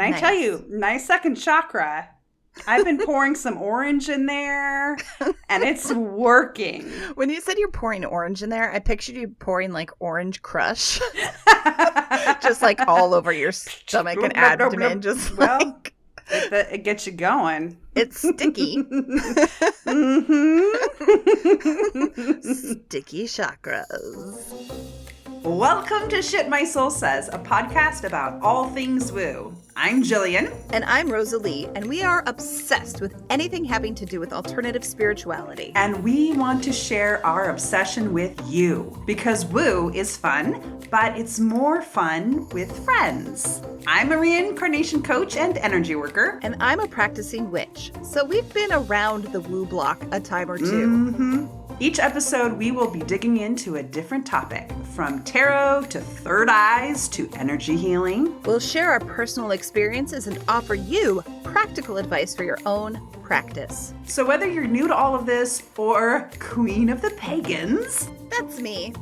And I tell you, my second chakra, I've been pouring some orange in there, and it's working. When you said you're pouring orange in there, I pictured you pouring like orange crush. Just like all over your stomach and abdomen. Just like... It gets you going. It's sticky. Sticky chakras. Welcome to Shit My Soul Says, a podcast about all things woo. I'm Jillian. And I'm Rosalie, and we are obsessed with anything having to do with alternative spirituality. And we want to share our obsession with you, because woo is fun, but it's more fun with friends. I'm a reincarnation coach and energy worker. And I'm a practicing witch, so we've been around the woo block a time or two. Mm-hmm. Each episode, we will be digging into a different topic, from tarot to third eyes to energy healing. We'll share our personal experiences and offer you practical advice for your own practice. So whether you're new to all of this or queen of the pagans, that's me.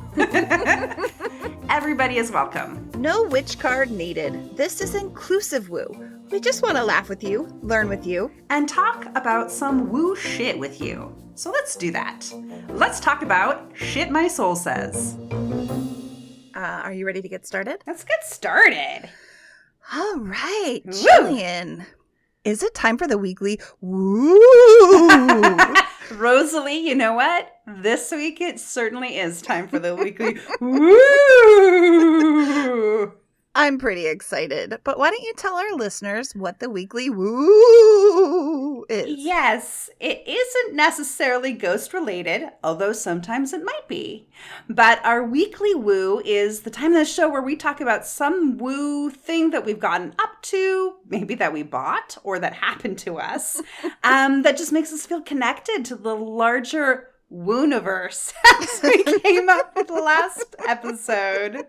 Everybody is welcome. No witch card needed. This is inclusive woo. We just want to laugh with you, learn with you, and talk about some woo shit with you. So let's do that. Let's talk about Shit My Soul Says. Are you ready to get started? Let's get started. All right, Woo! Jillian. Is it time for the weekly woo? Rosalie, you know what? This week it certainly is time for the weekly woo. I'm pretty excited, but why don't you tell our listeners what the weekly woo is? Yes, it isn't necessarily ghost related, although sometimes it might be. But our weekly woo is the time of the show where we talk about some woo thing that we've gotten up to, maybe that we bought or that happened to us, that just makes us feel connected to the larger Wooniverse, as we came up with the last episode.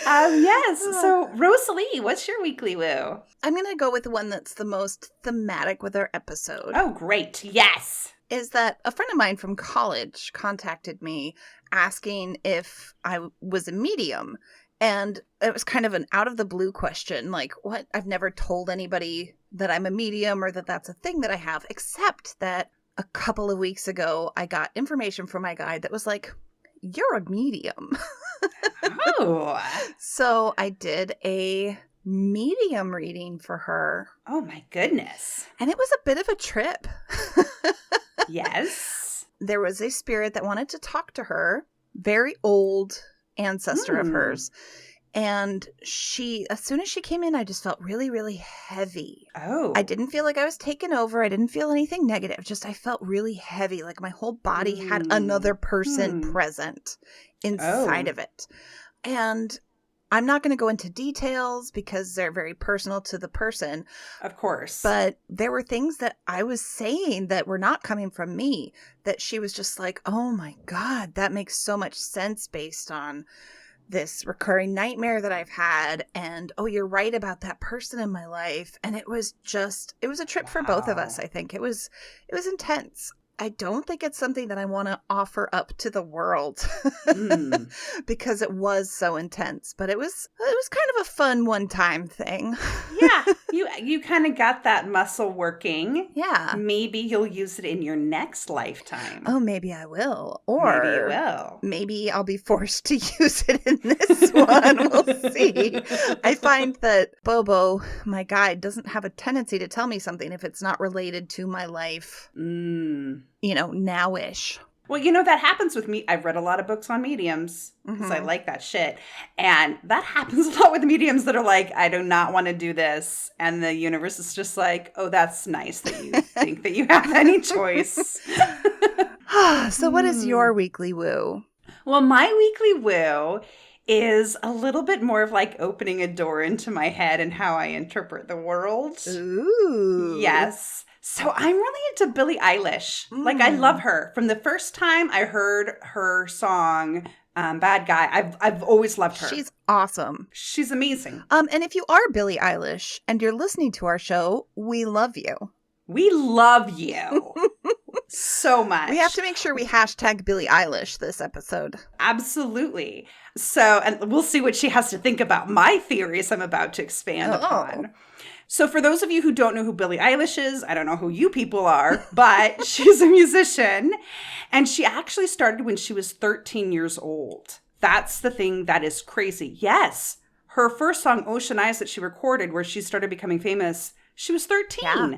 Yes. So, Rosalie, what's your weekly woo? I'm going to go with the one that's the most thematic with our episode. Oh, great. Yes. Is that a friend of mine from college contacted me asking if I was a medium. And it was kind of an out of the blue question, like, what? I've never told anybody that I'm a medium or that that's a thing that I have, except that a couple of weeks ago, I got information from my guide that was like, you're a medium. Oh. So I did a medium reading for her. Oh, my goodness. And it was a bit of a trip. Yes. There was a spirit that wanted to talk to her, very old ancestor of hers. And as soon as she came in, I just felt really, really heavy. Oh. I didn't feel like I was taken over. I didn't feel anything negative. Just I felt really heavy, like my whole body had another person present inside of it. And I'm not going to go into details because they're very personal to the person. Of course. But there were things that I was saying that were not coming from me, that she was just like, oh my God, that makes so much sense based on this recurring nightmare that I've had, and oh, you're right about that person in my life. And it was a trip for both of us. I think it was intense. I don't think it's something that I want to offer up to the world because it was so intense, but it was kind of a fun one-time thing. Yeah, you kind of got that muscle working. Yeah. Maybe you'll use it in your next lifetime. Oh, maybe I will. Or maybe you will. Maybe I'll be forced to use it in this one. We'll see. I find that Bobo, my guide, doesn't have a tendency to tell me something if it's not related to my life. Now-ish. Well, that happens with me. I've read a lot of books on mediums because I like that shit. And that happens a lot with mediums that are like, I do not want to do this. And the universe is just like, oh, that's nice that you think that you have any choice. So what is your weekly woo? Well, my weekly woo is a little bit more of like opening a door into my head and how I interpret the world. Ooh. Yes. So I'm really into Billie Eilish. Like, I love her. From the first time I heard her song, Bad Guy, I've always loved her. She's awesome. She's amazing. And if you are Billie Eilish and you're listening to our show, we love you. We love you so much. We have to make sure we hashtag Billie Eilish this episode. Absolutely. So, and we'll see what she has to think about my theories I'm about to expand upon. So for those of you who don't know who Billie Eilish is, I don't know who you people are, but she's a musician. And she actually started when she was 13 years old. That's the thing that is crazy. Yes, her first song, Ocean Eyes, that she recorded where she started becoming famous, she was 13. Yeah.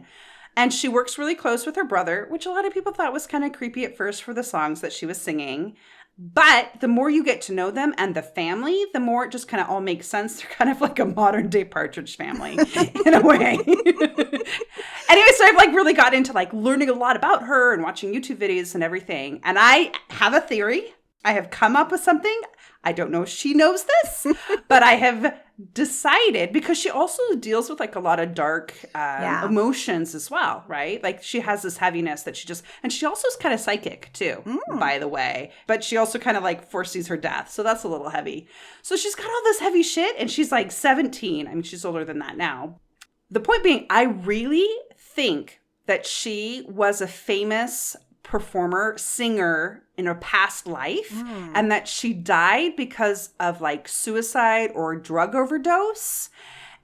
And she works really close with her brother, which a lot of people thought was kind of creepy at first for the songs that she was singing. But the more you get to know them and the family, the more it just kind of all makes sense. They're kind of like a modern day Partridge Family in a way. Anyway, so I've like really got into like learning a lot about her and watching YouTube videos and everything. And I have a theory. I have come up with something. I don't know if she knows this, but I have decided, because she also deals with like a lot of dark emotions as well, right? Like she has this heaviness that and she also is kind of psychic too, by the way. But she also kind of like foresees her death. So that's a little heavy. So she's got all this heavy shit and she's like 17. I mean, she's older than that now. The point being, I really think that she was a famous performer, singer in her past life, and that she died because of like suicide or drug overdose.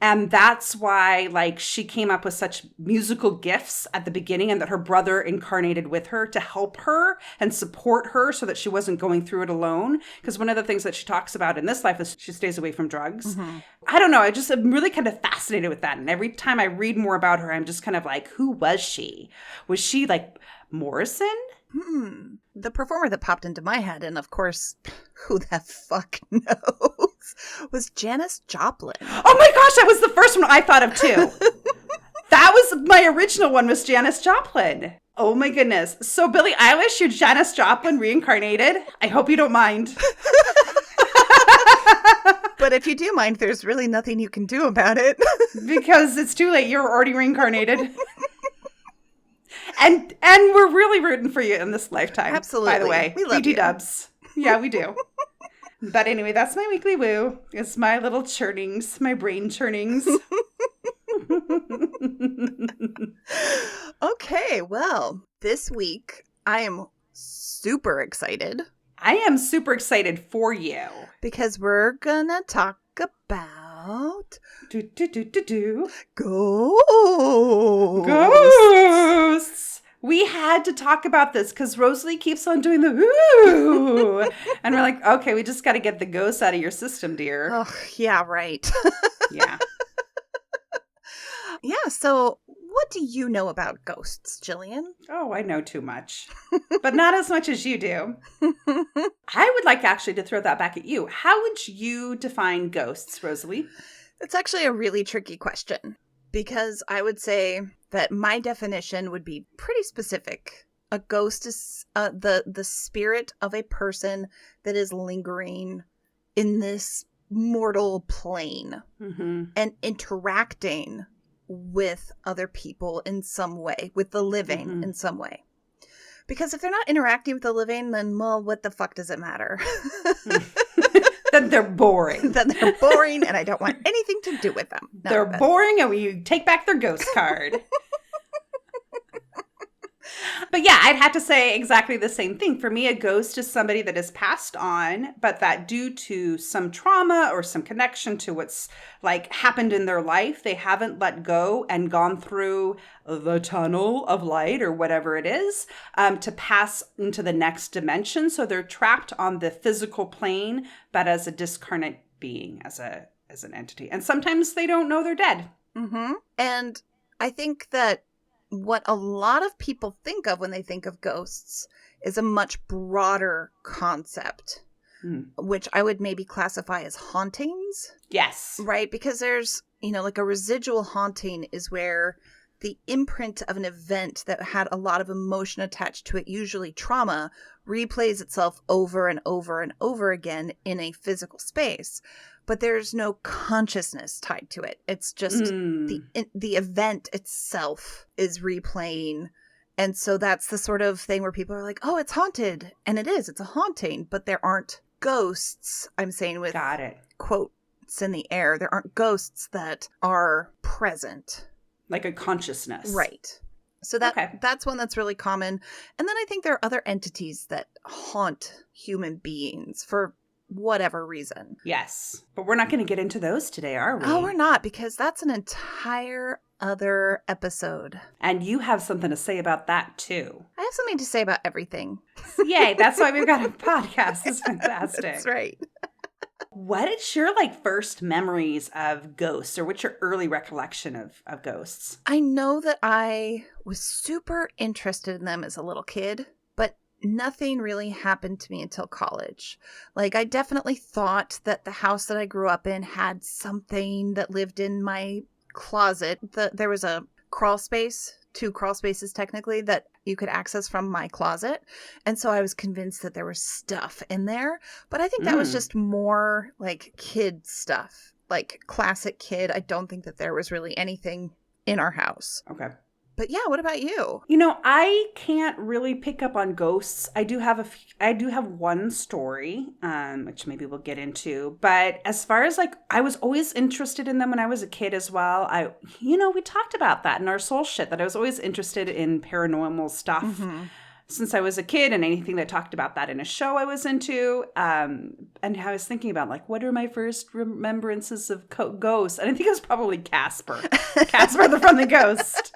And that's why like she came up with such musical gifts at the beginning, and that her brother incarnated with her to help her and support her so that she wasn't going through it alone. Because one of the things that she talks about in this life is she stays away from drugs. I don't know. I'm really kind of fascinated with that. And every time I read more about her, I'm just kind of like, who was she? Was she like Morrison? The performer that popped into my head, and of course, who the fuck knows, was Janis Joplin. Oh my gosh, that was the first one I thought of too. That was my original one, was Janis Joplin. Oh my goodness. So Billie Eilish, you're Janis Joplin reincarnated. I hope you don't mind. But if you do mind, there's really nothing you can do about it. Because it's too late. You're already reincarnated. And we're really rooting for you in this lifetime. Absolutely. By the way, we love you. dubs. Yeah, we do. But anyway, that's my weekly woo. It's my little churnings, my brain churnings. Okay, well, this week I am super excited. I am super excited for you. Because we're gonna talk about Ghosts. We had to talk about this because Rosalie keeps on doing the woo. And we're like, okay, we just got to get the ghosts out of your system, dear. Oh, yeah, right. Yeah. Yeah, so what do you know about ghosts, Jillian? Oh, I know too much. But not as much as you do. I would like actually to throw that back at you. How would you define ghosts, Rosalie? It's actually a really tricky question, because I would say that my definition would be pretty specific. A ghost is the spirit of a person that is lingering in this mortal plane and interacting with other people in some way, with the living in some way. Because if they're not interacting with the living, then, well, what the fuck does it matter? Then they're boring. Then they're boring, and I don't want anything to do with them. They're boring, and we take back their ghost card. But yeah, I'd have to say exactly the same thing. For me, a ghost is somebody that has passed on, but that due to some trauma or some connection to what's like happened in their life, they haven't let go and gone through the tunnel of light or whatever it is to pass into the next dimension. So they're trapped on the physical plane, but as a discarnate being, as an entity. And sometimes they don't know they're dead. And I think that what a lot of people think of when they think of ghosts is a much broader concept, which I would maybe classify as hauntings. Yes. Right? Because there's, like a residual haunting is where the imprint of an event that had a lot of emotion attached to it, usually trauma, replays itself over and over and over again in a physical space. But there's no consciousness tied to it. It's just the event itself is replaying. And so that's the sort of thing where people are like, oh, it's haunted. And it is. It's a haunting. But there aren't ghosts, I'm saying with quotes in the air. There aren't ghosts that are present. Like a consciousness. Right. So that's one that's really common. And then I think there are other entities that haunt human beings for whatever reason. Yes. But we're not going to get into those today, are we? Oh, we're not, because that's an entire other episode. And you have something to say about that, too. I have something to say about everything. Yay, that's why we've got a podcast. It's fantastic. That's right. What is your first memories of ghosts, or what's your early recollection of ghosts? I know that I was super interested in them as a little kid, but nothing really happened to me until college. I definitely thought that the house that I grew up in had something that lived in my closet. There was a crawl space, 2 crawl spaces technically, that you could access from my closet. And so I was convinced that there was stuff in there. But I think that was just more kid stuff, classic kid. I don't think that there was really anything in our house. Okay. But yeah, what about you? I can't really pick up on ghosts. I do have one story, which maybe we'll get into. But as far as I was always interested in them when I was a kid as well. We talked about that in our soul shit, that I was always interested in paranormal stuff since I was a kid, and anything that talked about that in a show I was into. And I was thinking about what are my first remembrances of ghosts? And I think it was probably Casper. Casper from the Ghost.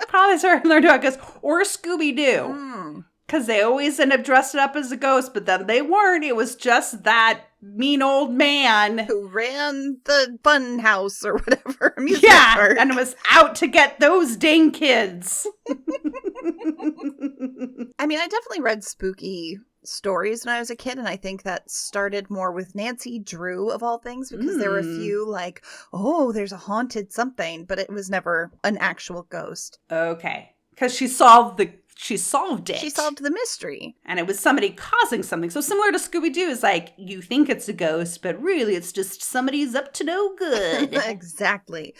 Probably started to learn about ghosts, or Scooby-Doo, because they always end up dressed up as a ghost, but then they weren't. It was just that mean old man who ran the fun house or whatever. Park. And was out to get those dang kids. I definitely read spooky stories when I was a kid, and I think that started more with Nancy Drew, of all things, because there were a few there's a haunted something, but it was never an actual ghost. Okay, because she solved it. She solved the mystery. And it was somebody causing something. So similar to Scooby-Doo is you think it's a ghost, but really it's just somebody's up to no good. Exactly.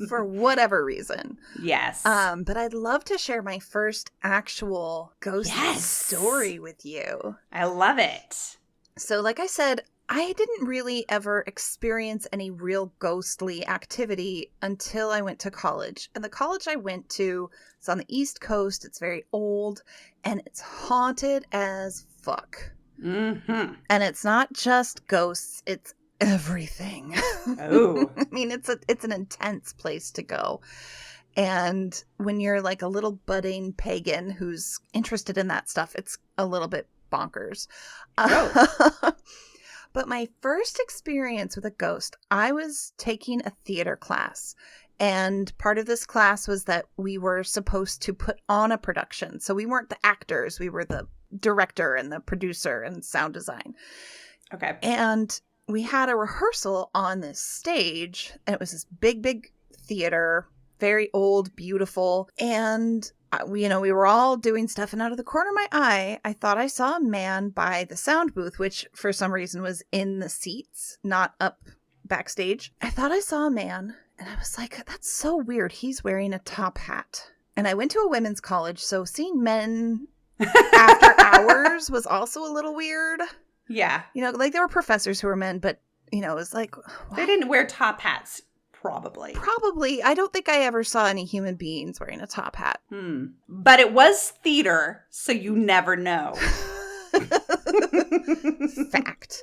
For whatever reason. Yes. But I'd love to share my first actual ghost story with you. I love it. So like I said, I didn't really ever experience any real ghostly activity until I went to college. And the college I went to is on the East Coast. It's very old, and it's haunted as fuck. Mm-hmm. And it's not just ghosts, it's everything. Oh. It's an intense place to go. And when you're a little budding pagan who's interested in that stuff, it's a little bit bonkers. Oh. But my first experience with a ghost, I was taking a theater class. And part of this class was that we were supposed to put on a production. So we weren't the actors. We were the director and the producer and sound design. Okay. And we had a rehearsal on this stage. And it was this big, big theater, very old, beautiful. And we were all doing stuff, and out of the corner of my eye, I thought I saw a man by the sound booth, which for some reason was in the seats, not up backstage. I thought I saw a man, and I was like, that's so weird. He's wearing a top hat. And I went to a women's college, so seeing men after hours was also a little weird. Yeah. There were professors who were men, but, it was like... What? They didn't wear top hats. Probably. I don't think I ever saw any human beings wearing a top hat. But it was theater, so you never know. Fact.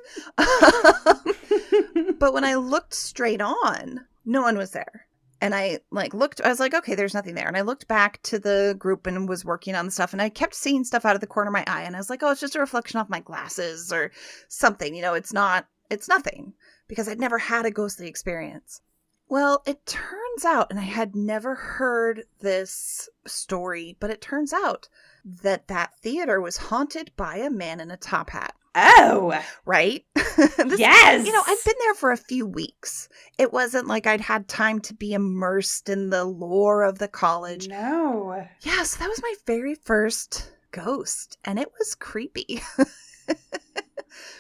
But when I looked straight on, no one was there. And I looked, I was like, okay, there's nothing there. And I looked back to the group and was working on the stuff. And I kept seeing stuff out of the corner of my eye. And I was like, oh, it's just a reflection off my glasses or something. It's nothing. Because I'd never had a ghostly experience. Well, it turns out, and I had never heard this story, but it turns out that theater was haunted by a man in a top hat. Oh. Right? Yes. I'd been there for a few weeks. It wasn't like I'd had time to be immersed in the lore of the college. No. Yeah, so that was my very first ghost, and it was creepy.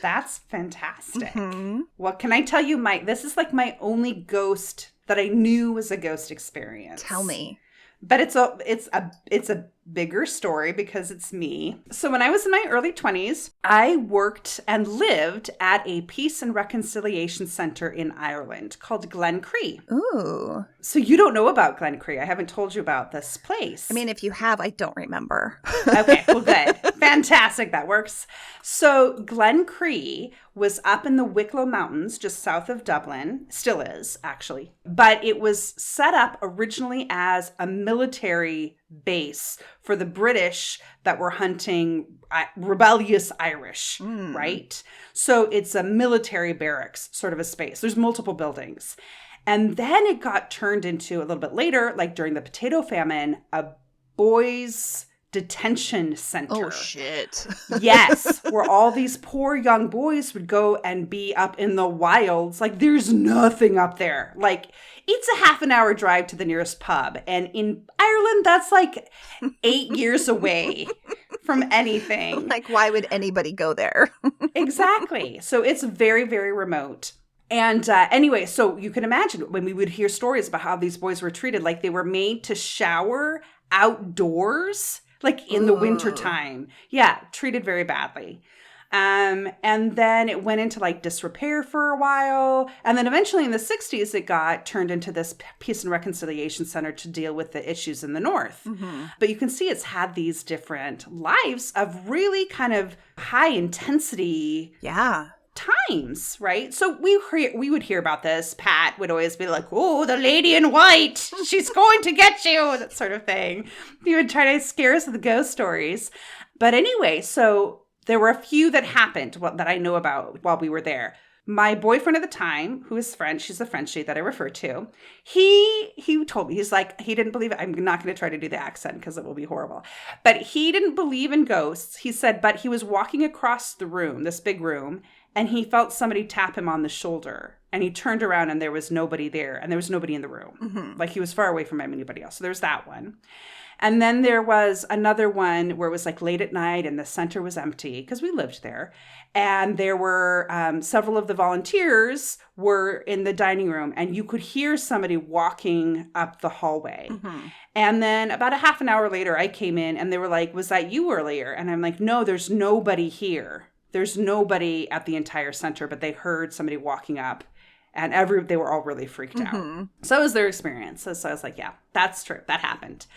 That's fantastic. Mm-hmm. Well, can I tell you, this is my only ghost that I knew was a ghost experience. Tell me. But it's a bigger story because it's me. So when I was in my early 20s, I worked and lived at a peace and reconciliation center in Ireland called Glencree. Ooh. So you don't know about Glencree. I haven't told you about this place. I mean, if you have, I don't remember. Okay, well, good. Fantastic. That works. So Glencree was up in the Wicklow Mountains, just south of Dublin. Still is, actually. But it was set up originally as a military base for the British that were hunting rebellious Irish, right? So it's a military barracks sort of a space. There's multiple buildings. And then it got turned into, a little bit later, like during the potato famine, a boys' detention center. Oh, shit. Yes, where all these poor young boys would go and be up in the wilds. Like, there's nothing up there. Like, it's a half an hour drive to the nearest pub. And in Ireland, that's like 8 years away from anything. Like, why would anybody go there? Exactly. So it's very, very remote. And anyway, so you can imagine when we would hear stories about how these boys were treated, like they were made to shower outdoors, like in the wintertime. Yeah, treated very badly. And then it went into like disrepair for a while. And then eventually in the 60s, it got turned into this Peace and Reconciliation Center to deal with the issues in the North. Mm-hmm. But you can see it's had these different lives of really kind of high intensity. Yeah. Times, right? So we would hear about this. Pat would always be like, "Oh, the lady in white, she's going to get you," that sort of thing. He would try to scare us with the ghost stories. But anyway, so there were a few that happened that I know about while we were there. My boyfriend at the time, who is French, she's a Frenchie that I refer to, he told me, he's like, he didn't believe it. I'm not going to try to do the accent because it will be horrible. But he didn't believe in ghosts. He said, but he was walking across the room, this big room, and he felt somebody tap him on the shoulder. And he turned around and there was nobody there. And there was nobody in the room. Mm-hmm. Like he was far away from anybody else. So there's that one. And then there was another one where it was like late at night and the center was empty because we lived there. And there were several of the volunteers were in the dining room and you could hear somebody walking up the hallway. Mm-hmm. And then about a half an hour later, I came in and they were like, "Was that you earlier?" And I'm like, "No, there's nobody here. There's nobody at the entire center," but they heard somebody walking up and they were all really freaked out. Mm-hmm. So that was their experience. So I was like, yeah, that's true. That happened.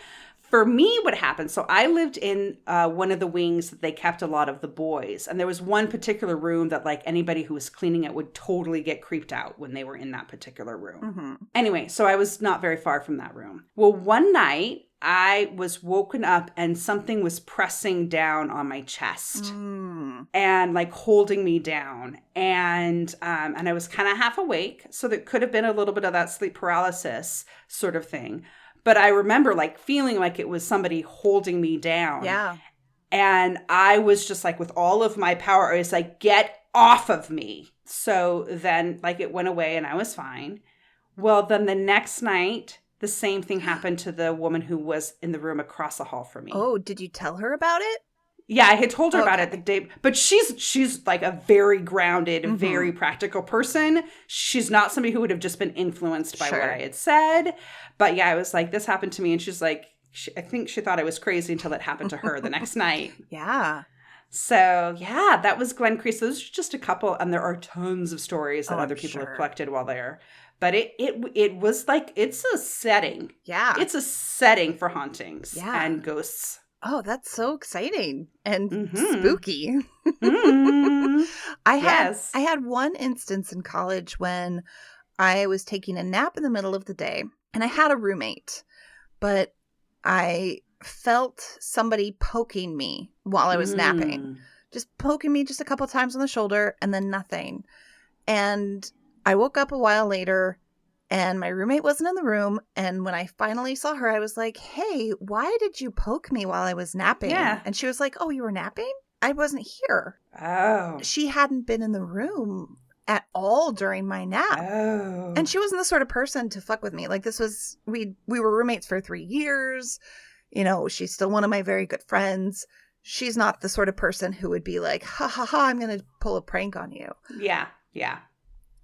For me, what happened, so I lived in one of the wings that they kept a lot of the boys. And there was one particular room that like anybody who was cleaning it would totally get creeped out when they were in that particular room. Mm-hmm. Anyway, so I was not very far from that room. Well, one night I was woken up and something was pressing down on my chest and like holding me down. And I was kind of half awake. So there could have been a little bit of that sleep paralysis sort of thing. But I remember like feeling like it was somebody holding me down. Yeah. And I was just like with all of my power, I was like, "Get off of me." So then like it went away and I was fine. Well, then the next night, the same thing happened to the woman who was in the room across the hall from me. Oh, did you tell her about it? Yeah, I had told her about it the day, but she's like a very grounded, very practical person. She's not somebody who would have just been influenced by what I had said. But yeah, I was like, this happened to me. And she's like, I think she thought I was crazy until it happened to her the next night. Yeah. So yeah, that was Glencree. So those are just a couple. And there are tons of stories that other people have collected while there. But it was like, it's a setting. Yeah. It's a setting for hauntings and ghosts. Oh, that's so exciting and spooky. I had one instance in college when I was taking a nap in the middle of the day and I had a roommate, but I felt somebody poking me while I was napping, just poking me just a couple times on the shoulder and then nothing. And I woke up a while later and my roommate wasn't in the room. And when I finally saw her, I was like, "Hey, why did you poke me while I was napping?" Yeah. And she was like, "Oh, you were napping? I wasn't here." Oh. She hadn't been in the room at all during my nap. Oh. And she wasn't the sort of person to fuck with me. Like this was, we were roommates for 3 years. You know, she's still one of my very good friends. She's not the sort of person who would be like, "Ha ha ha, I'm going to pull a prank on you." Yeah. Yeah.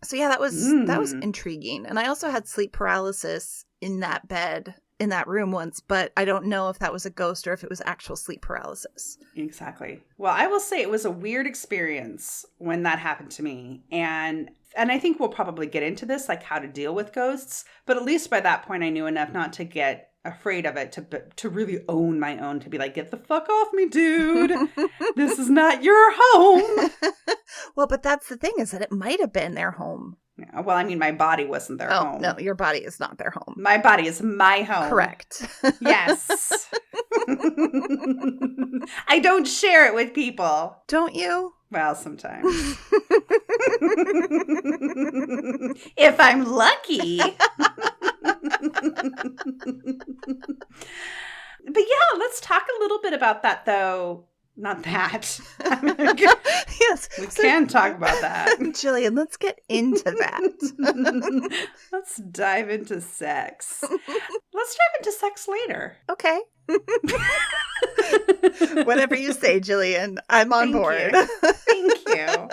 So yeah, that was intriguing. And I also had sleep paralysis in that bed in that room once, but I don't know if that was a ghost or if it was actual sleep paralysis. Exactly. Well, I will say it was a weird experience when that happened to me. And I think we'll probably get into this, like how to deal with ghosts. But at least by that point, I knew enough not to get afraid of it, to really own my own, to be like, get the fuck off me, dude. This is not your home. Well, but that's the thing, is that it might have been their home. Yeah, well, I mean, my body wasn't their home. No, your body is not their home. My body is my home. Correct. Yes. I don't share it with people. Don't you? Well, sometimes. If I'm lucky. But yeah, let's talk a little bit about that, though. Not that. Yes. We can talk about that. Jillian, let's get into that. Let's dive into sex. Let's dive into sex later. Okay. Whatever you say, Jillian. I'm on board. Thank you.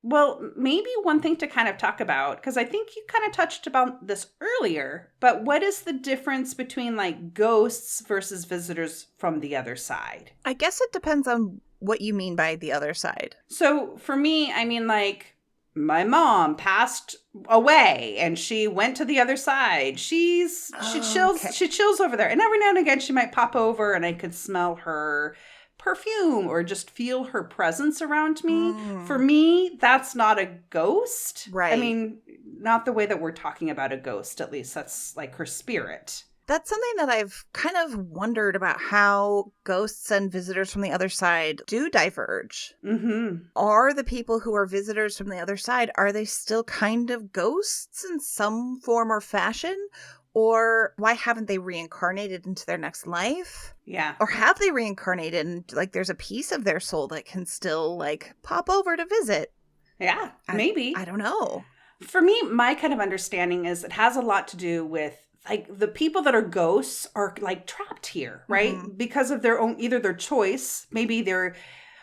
Well, maybe one thing to kind of talk about, because I think you kind of touched about this earlier, but what is the difference between like ghosts versus visitors from the other side? I guess it depends on what you mean by the other side. So for me, I mean, like, my mom passed away and she went to the other side. She chills over there. And every now and again she might pop over and I could smell her perfume or just feel her presence around me. For me, that's not a ghost. Right. I mean, not the way that we're talking about a ghost, at least. That's like her spirit. That's something that I've kind of wondered about, how ghosts and visitors from the other side do diverge. Mm-hmm. Are the people who are visitors from the other side, are they still kind of ghosts in some form or fashion? Or why haven't they reincarnated into their next life? Yeah. Or have they reincarnated and like there's a piece of their soul that can still like pop over to visit? Yeah, maybe. I don't know. For me, my kind of understanding is it has a lot to do with like the people that are ghosts are like trapped here, right? Mm-hmm. Because of their own, either their choice, maybe they're,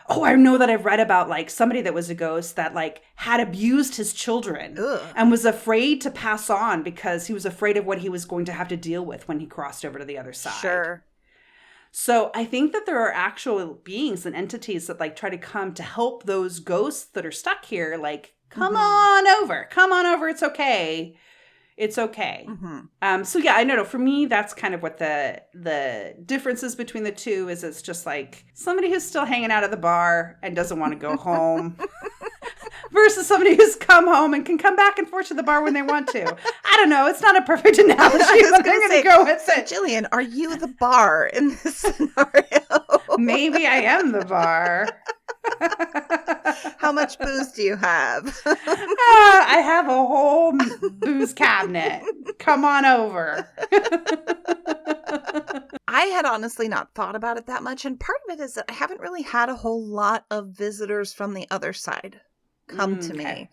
I know that I've read about like somebody that was a ghost that like had abused his children. Ugh. And was afraid to pass on because he was afraid of what he was going to have to deal with when he crossed over to the other side. Sure. So I think that there are actual beings and entities that like try to come to help those ghosts that are stuck here. Like, come on over, it's okay. It's okay. Mm-hmm. So yeah, I know. For me, that's kind of what the differences between the two is. It's just like somebody who's still hanging out at the bar and doesn't want to go home versus somebody who's come home and can come back and forth to the bar when they want to. I don't know. It's not a perfect analogy, but I'm going to go with it. Jillian, are you the bar in this scenario? Maybe I am the bar. How much booze do you have? I have a whole booze cabinet. Come on over. I had honestly not thought about it that much. And part of it is that I haven't really had a whole lot of visitors from the other side come to me.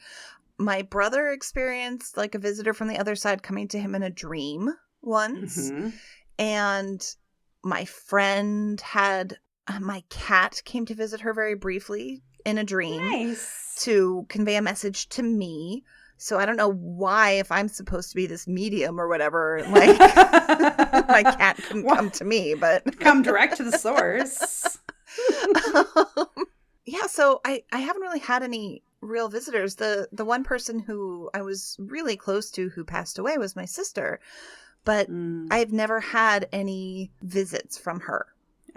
My brother experienced like a visitor from the other side coming to him in a dream once. Mm-hmm. And my friend had... my cat came to visit her very briefly in a dream to convey a message to me. So I don't know why, if I'm supposed to be this medium or whatever, like my cat couldn't come to me, but come direct to the source. Yeah, so I haven't really had any real visitors. The one person who I was really close to who passed away was my sister, but I've never had any visits from her.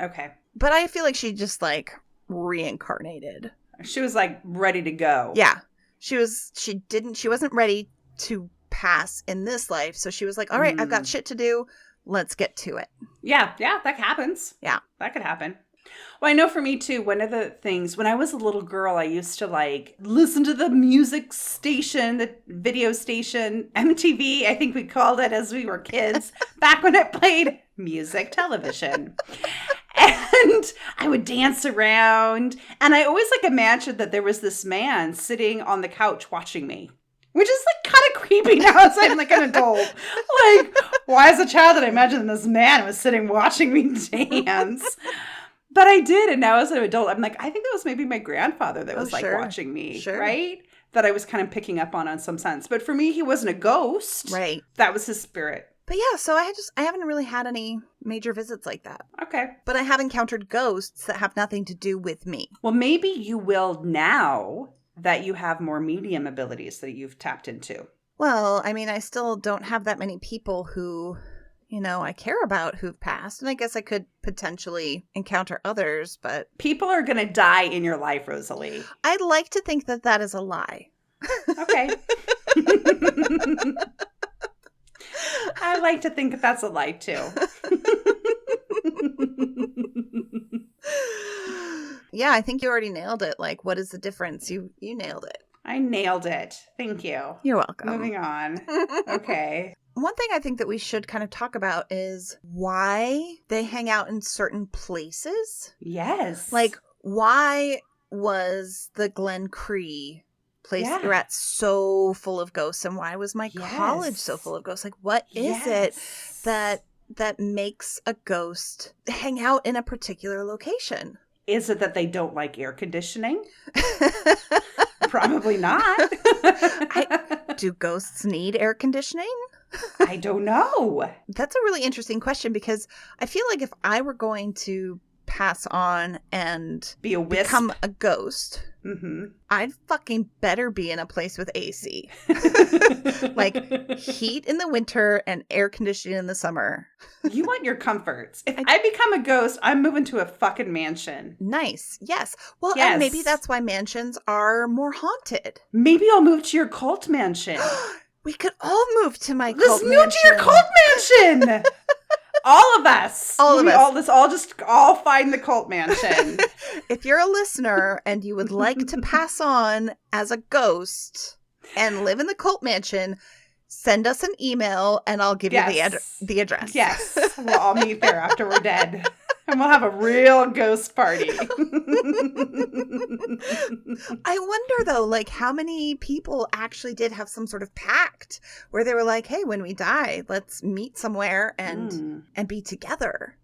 Okay. But I feel like she just like reincarnated. She was like ready to go. Yeah. She wasn't ready to pass in this life. So she was like, all right, I've got shit to do. Let's get to it. Yeah, that happens. Yeah. That could happen. Well, I know for me too, one of the things, when I was a little girl, I used to like listen to the music station, the video station, MTV, I think we called it as we were kids, back when it played music television. And I would dance around. And I always like imagined that there was this man sitting on the couch watching me, which is like kind of creepy now as I'm like an adult. Like, why as a child did I imagine this man was sitting watching me dance? But I did. And now as an adult, I'm like, I think that was maybe my grandfather that was like watching me, right? That I was kind of picking up on some sense. But for me, he wasn't a ghost. Right. That was his spirit. But yeah, so I haven't really had any major visits like that. Okay. But I have encountered ghosts that have nothing to do with me. Well, maybe you will now that you have more medium abilities that you've tapped into. Well, I mean, I still don't have that many people who, I care about who've passed. And I guess I could potentially encounter others, but... People are going to die in your life, Rosalie. I'd like to think that that is a lie. Okay. I like to think that that's a lie, too. Yeah, I think you already nailed it. Like, what is the difference? You nailed it. I nailed it. Thank you. You're welcome. Moving on. Okay. One thing I think that we should kind of talk about is why they hang out in certain places. Yes. Like, why was the Glencree place that you're at so full of ghosts, and why was my college so full of ghosts? Like, what is it that makes a ghost hang out in a particular location? Is it that they don't like air conditioning? Probably not. Do ghosts need air conditioning? I don't know. That's a really interesting question, because I feel like if I were going to pass on and be a wisp, become a ghost, I'd fucking better be in a place with AC. Like heat in the winter and air conditioning in the summer. You want your comforts. If I become a ghost, I'm moving to a fucking mansion. Nice. Yes. Well, and maybe that's why mansions are more haunted. Maybe I'll move to your cult mansion. We could all move to my cult mansion. Let's move to your cult mansion. All of us. Let's all find the cult mansion. If you're a listener and you would like to pass on as a ghost and live in the cult mansion, send us an email and I'll give you the address. Yes. We'll all meet there after we're dead. And we'll have a real ghost party. I wonder, though, like, how many people actually did have some sort of pact where they were like, hey, when we die, let's meet somewhere and be together.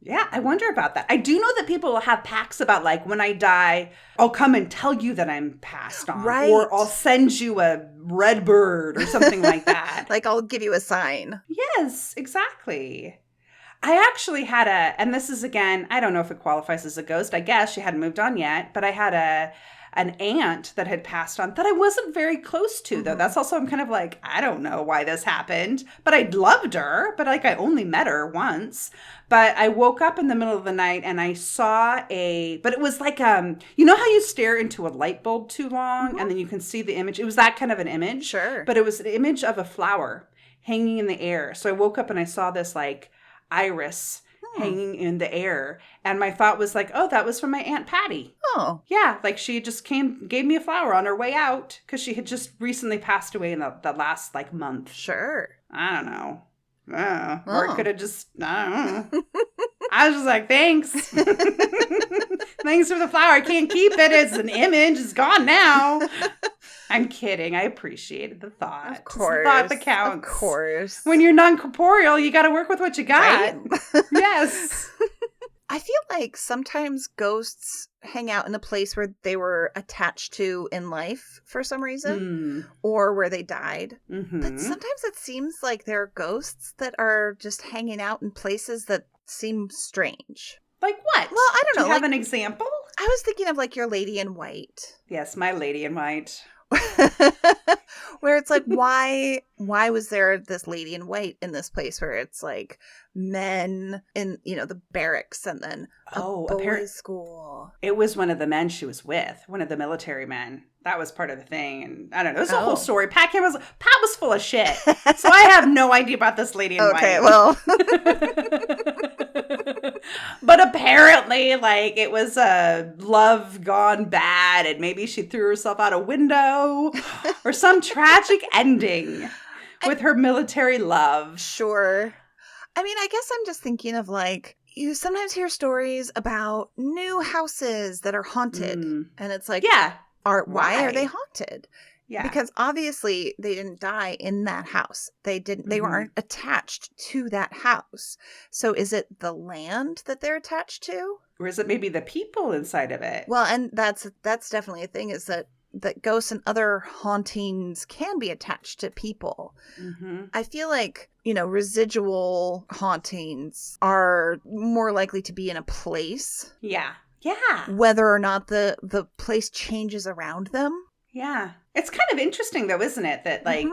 Yeah, I wonder about that. I do know that people will have pacts about, like, when I die, I'll come and tell you that I'm passed on. Right. Or I'll send you a red bird or something like that. Like, I'll give you a sign. Yes, exactly. I actually had and this is, again, I don't know if it qualifies as a ghost. I guess she hadn't moved on yet, but I had an aunt that had passed on that I wasn't very close to, though. That's also, I'm kind of like, I don't know why this happened, but I loved her, but like I only met her once. But I woke up in the middle of the night and I saw but it was like, you know how you stare into a light bulb too long and then you can see the image? It was that kind of an image. Sure. But it was an image of a flower hanging in the air. So I woke up and I saw this like iris hanging in the air, and my thought was like, oh, that was from my Aunt Patty. Oh, yeah, like she just gave me a flower on her way out because she had just recently passed away in the last like month. Sure. I don't know. Or it could have just, I don't know. I was just like, thanks. Thanks for the flower. I can't keep it. It's an image. It's gone now. I'm kidding. I appreciated the thought. Of course. It's the thought that counts. Of course. When you're non-corporeal, you got to work with what you got. Right? Yes. I feel like sometimes ghosts hang out in a place where they were attached to in life for some reason, or where they died. But sometimes it seems like there are ghosts that are just hanging out in places that seem strange. Like what? Well, I don't know. Do you have an example? I was thinking of like your Lady in White. Yes, my Lady in White. Where it's like, why was there this Lady in White in this place where it's like men in, the barracks and then a boys' school? It was one of the men she was with, one of the military men. That was part of the thing. And I don't know. It was a whole story. Pat was full of shit. So I have no idea about this Lady in White. Okay, well. But apparently, like, it was a love gone bad, and maybe she threw herself out a window, or some tragic ending with her military love. Sure. I mean, I guess I'm just thinking of, like, you sometimes hear stories about new houses that are haunted, and it's like, why are they haunted? Yeah. Because obviously they didn't die in that house. They weren't attached to that house. So is it the land that they're attached to? Or is it maybe the people inside of it? Well, and that's definitely a thing, is that that ghosts and other hauntings can be attached to people. Mm-hmm. I feel like, residual hauntings are more likely to be in a place. Yeah. Yeah. Whether or not the place changes around them. Yeah. It's kind of interesting though, isn't it? That like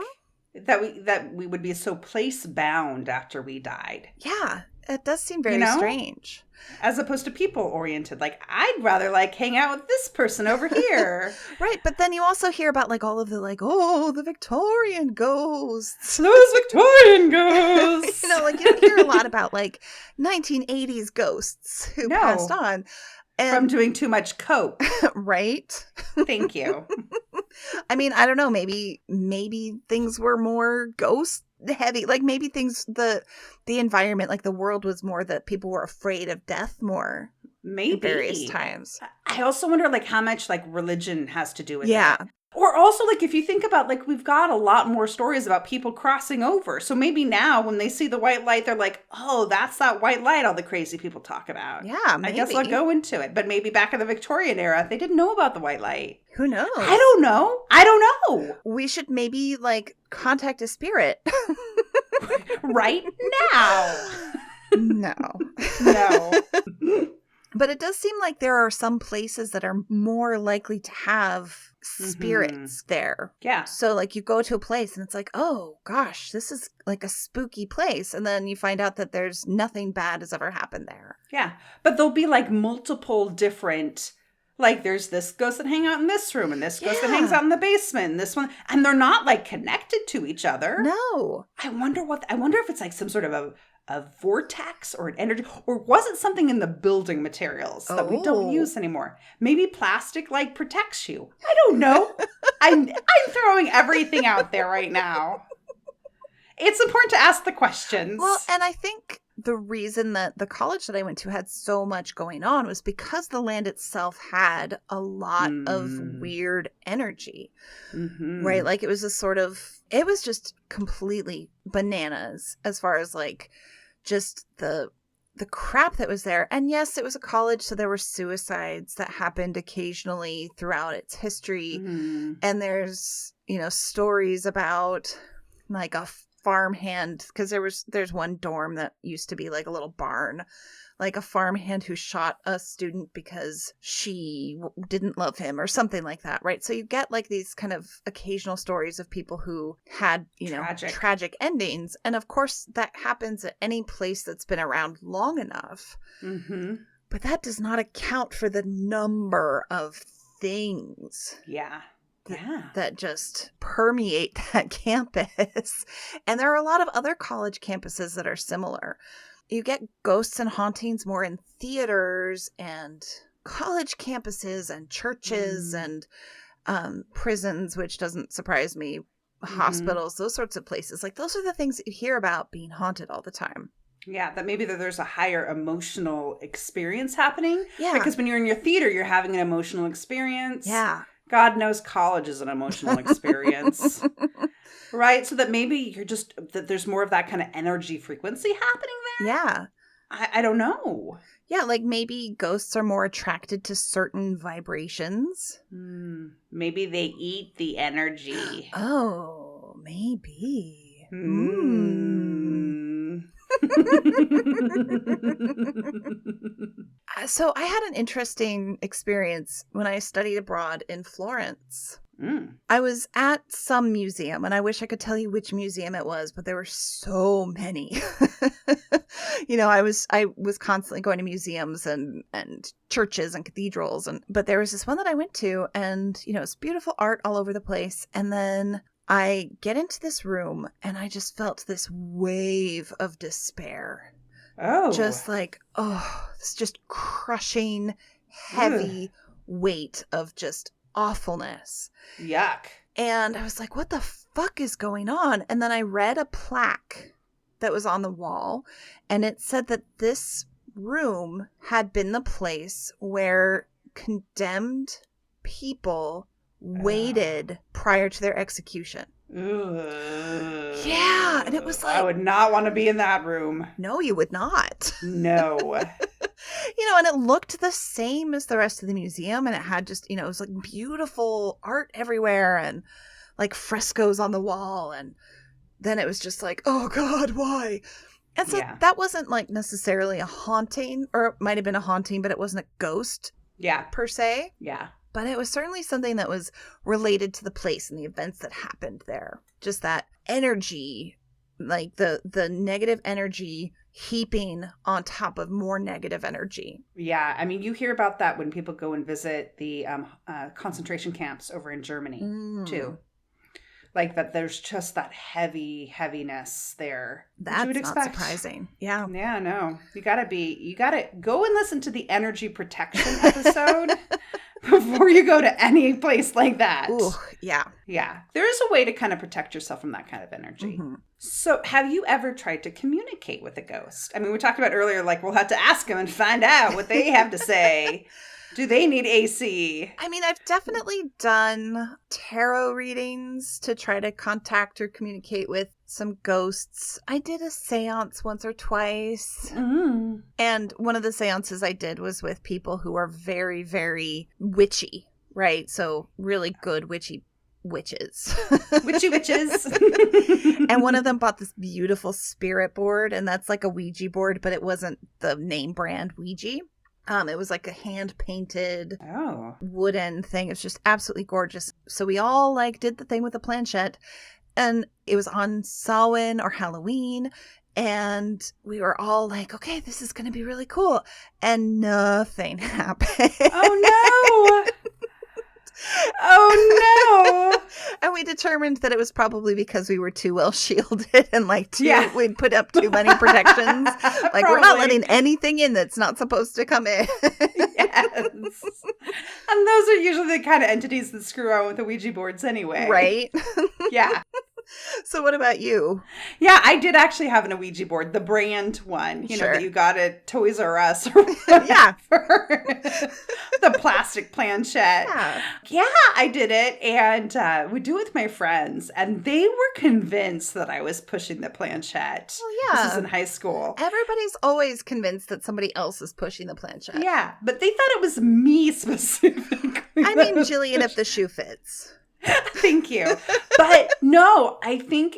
that we would be so place bound after we died. Yeah. It does seem very strange. As opposed to people oriented. Like, I'd rather like hang out with this person over here. Right. But then you also hear about like all of the like, the Victorian ghosts. Those Victorian ghosts. You don't hear a lot about like 1980s ghosts who passed on. From doing too much coke. Right? Thank you. I mean, I don't know. Maybe things were more ghost heavy. Like maybe the environment, like the world was more that people were afraid of death more. Maybe. At various times. I also wonder like how much like religion has to do with it. Or also, like, if you think about, like, we've got a lot more stories about people crossing over. So maybe now when they see the white light, they're like, oh, that's that white light all the crazy people talk about. Yeah, maybe. I guess I'll go into it. But maybe back in the Victorian era, they didn't know about the white light. Who knows? I don't know. We should maybe, like, contact a spirit. Right now. No. But it does seem like there are some places that are more likely to have spirits there. Yeah. So like you go to a place and it's like, oh gosh, this is like a spooky place. And then you find out that there's nothing bad has ever happened there. Yeah. But there'll be like multiple different, like there's this ghost that hangs out in this room and this ghost that hangs out in the basement and this one. And they're not like connected to each other. No. I wonder if it's like some sort of a vortex or an energy, or was it something in the building materials that we don't use anymore? Maybe plastic like protects you. I don't know. I'm throwing everything out there right now. It's important to ask the questions. Well, and I think the reason that the college that I went to had so much going on was because the land itself had a lot of weird energy, right? Like it was it was just completely bananas as far as like just the crap that was there. And yes, it was a college, so there were suicides that happened occasionally throughout its history. And there's, stories about like a farmhand, because there's one dorm that used to be like a little barn, like a farmhand who shot a student because she didn't love him or something like that, right? So you get like these kind of occasional stories of people who had, tragic endings. And of course that happens at any place that's been around long enough. But that does not account for the number of things. Yeah. That just permeate that campus. And there are a lot of other college campuses that are similar. You get ghosts and hauntings more in theaters and college campuses and churches and prisons, which doesn't surprise me, hospitals, those sorts of places. Like those are the things that you hear about being haunted all the time. Yeah, that maybe there's a higher emotional experience happening. Yeah. Because when you're in your theater, you're having an emotional experience. Yeah. God knows college is an emotional experience. Right? So that maybe that there's more of that kind of energy frequency happening there? Yeah. I don't know. Yeah, like maybe ghosts are more attracted to certain vibrations. Maybe they eat the energy. Oh, maybe. So I had an interesting experience when I studied abroad in Florence. I was at some museum, and I wish I could tell you which museum it was, but there were so many. I was constantly going to museums and churches and cathedrals, but there was this one that I went to, and it's beautiful art all over the place. And then I get into this room, and I just felt this wave of despair. Oh, just like this just crushing, heavy weight of just awfulness. Yuck. And I was like, what the fuck is going on? And then I read a plaque that was on the wall, and it said that this room had been the place where condemned people waited prior to their execution. Yeah, and it was like, I would not want to be in that room. No, you would not. No. And it looked the same as the rest of the museum, and it had just, it was like beautiful art everywhere and like frescoes on the wall, and then it was just like, oh God, why? And so that wasn't like necessarily a haunting, or it might have been a haunting, but it wasn't a ghost per se. Yeah. But it was certainly something that was related to the place and the events that happened there. Just that energy, like the negative energy heaping on top of more negative energy. Yeah. I mean, you hear about that when people go and visit the concentration camps over in Germany too. Like that there's just that heaviness there. That's you would expect. Not surprising. Yeah. Yeah, no. You gotta go and listen to the energy protection episode before you go to any place like that. Ooh, yeah. Yeah. There is a way to kind of protect yourself from that kind of energy. Mm-hmm. So have you ever tried to communicate with a ghost? I mean, we talked about earlier, like we'll have to ask them and find out what they have to say. Do they need AC? I mean, I've definitely done tarot readings to try to contact or communicate with some ghosts. I did a seance once or twice. Mm. And one of the seances I did was with people who are very, very witchy, right? So really good witchy witches. Witchy witches. And one of them bought this beautiful spirit board, and that's like a Ouija board, but it wasn't the name brand Ouija. It was like a hand-painted wooden thing. It was just absolutely gorgeous. So we all like did the thing with the planchette, and it was on Samhain or Halloween, and we were all like, okay, this is going to be really cool. And nothing happened. Oh, no. Oh, no. And we determined that it was probably because we were too well shielded and we'd put up too many protections. Like, we're not letting anything in that's not supposed to come in. Yes. And those are usually the kind of entities that screw around with the Ouija boards anyway. Right? Yeah. So what about you? Yeah, I did actually have an Ouija board, the brand one, know, that you got at Toys R Us or whatever. Yeah. The plastic planchette. Yeah, I did it, and we do it with my friends, and they were convinced that I was pushing the planchette. Well, yeah. This is in high school. Everybody's always convinced that somebody else is pushing the planchette. Yeah, but they thought it was me specifically. I mean, Jillian, if the shoe fits. Thank you. But no, I think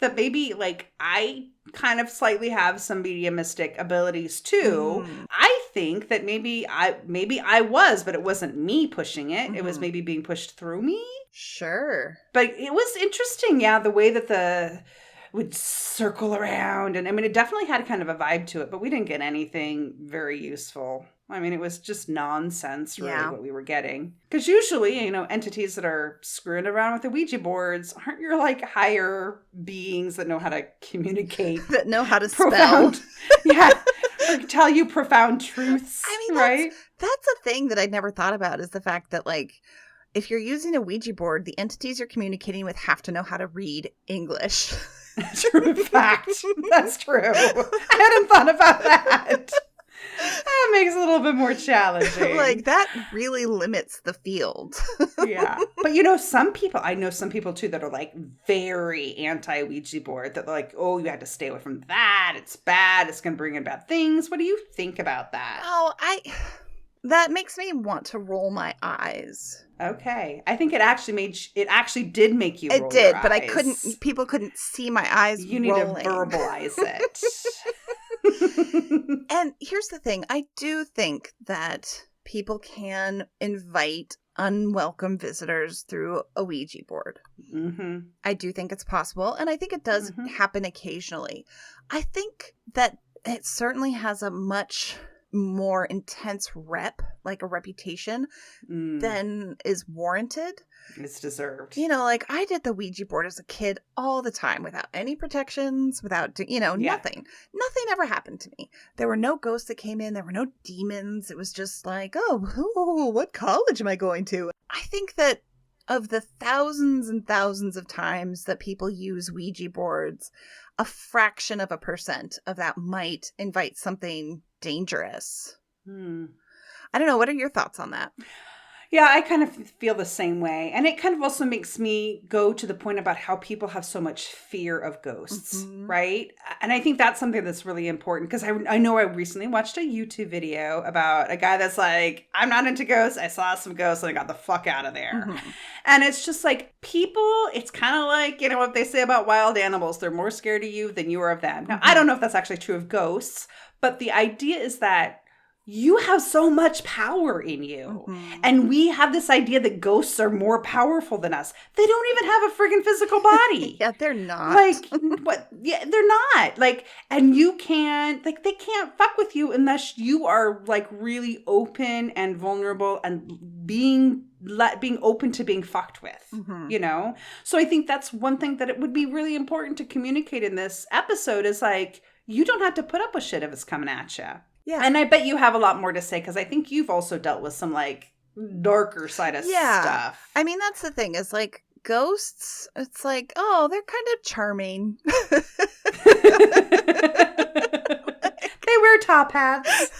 that maybe like I kind of slightly have some mediumistic abilities too. I think that maybe I was, but it wasn't me pushing it. It was maybe being pushed through me. Sure. But it was interesting, yeah, the way that the would circle around, and I mean it definitely had kind of a vibe to it, but we didn't get anything very useful. I mean, it was just nonsense, really, what we were getting. Because usually, entities that are screwing around with the Ouija boards aren't your, like, higher beings that know how to communicate. That know how to spell. Yeah. Or tell you profound truths, I mean, right? That's a thing that I'd never thought about, is the fact that, like, if you're using a Ouija board, the entities you're communicating with have to know how to read English. True fact. That's true. I hadn't thought about that. That makes it a little bit more challenging. Like, that really limits the field. Yeah. But I know some people too that are like very anti-Ouija board, that they're like, oh, you had to stay away from that. It's bad. It's going to bring in bad things. What do you think about that? Oh, that makes me want to roll my eyes. Okay. I think it actually did make you roll It did, your but eyes. People couldn't see my eyes rolling. You need to verbalize it. And here's the thing. I do think that people can invite unwelcome visitors through a Ouija board. Mm-hmm. I do think it's possible, and I think it does happen occasionally. I think that it certainly has a much more intense like a reputation, than is warranted. It's deserved. Like I did the Ouija board as a kid all the time without any protections, without, nothing. Nothing ever happened to me. There were no ghosts that came in. There were no demons. It was just like, oh, what college am I going to? I think that of the thousands and thousands of times that people use Ouija boards, a fraction of a % of that might invite something dangerous. I don't know. What are your thoughts on that? Yeah, I kind of feel the same way. And it kind of also makes me go to the point about how people have so much fear of ghosts, right? And I think that's something that's really important because I know I recently watched a YouTube video about a guy that's like, I'm not into ghosts. I saw some ghosts and I got the fuck out of there. And it's just like people, it's kind of like, what they say about wild animals. They're more scared of you than you are of them. Now, I don't know if that's actually true of ghosts, but the idea is that you have so much power in you. And we have this idea that ghosts are more powerful than us. They don't even have a friggin' physical body. Yeah, they're not. Like, what? Yeah, they're not. Like, and you can't, like, they can't fuck with you unless you are, like, really open and vulnerable and being open to being fucked with, So I think that's one thing that it would be really important to communicate in this episode is, like, you don't have to put up with shit if it's coming at you. Yeah. And I bet you have a lot more to say because I think you've also dealt with some like darker side of stuff. I mean, that's the thing is like ghosts, it's like, oh, they're kind of charming. They wear top hats.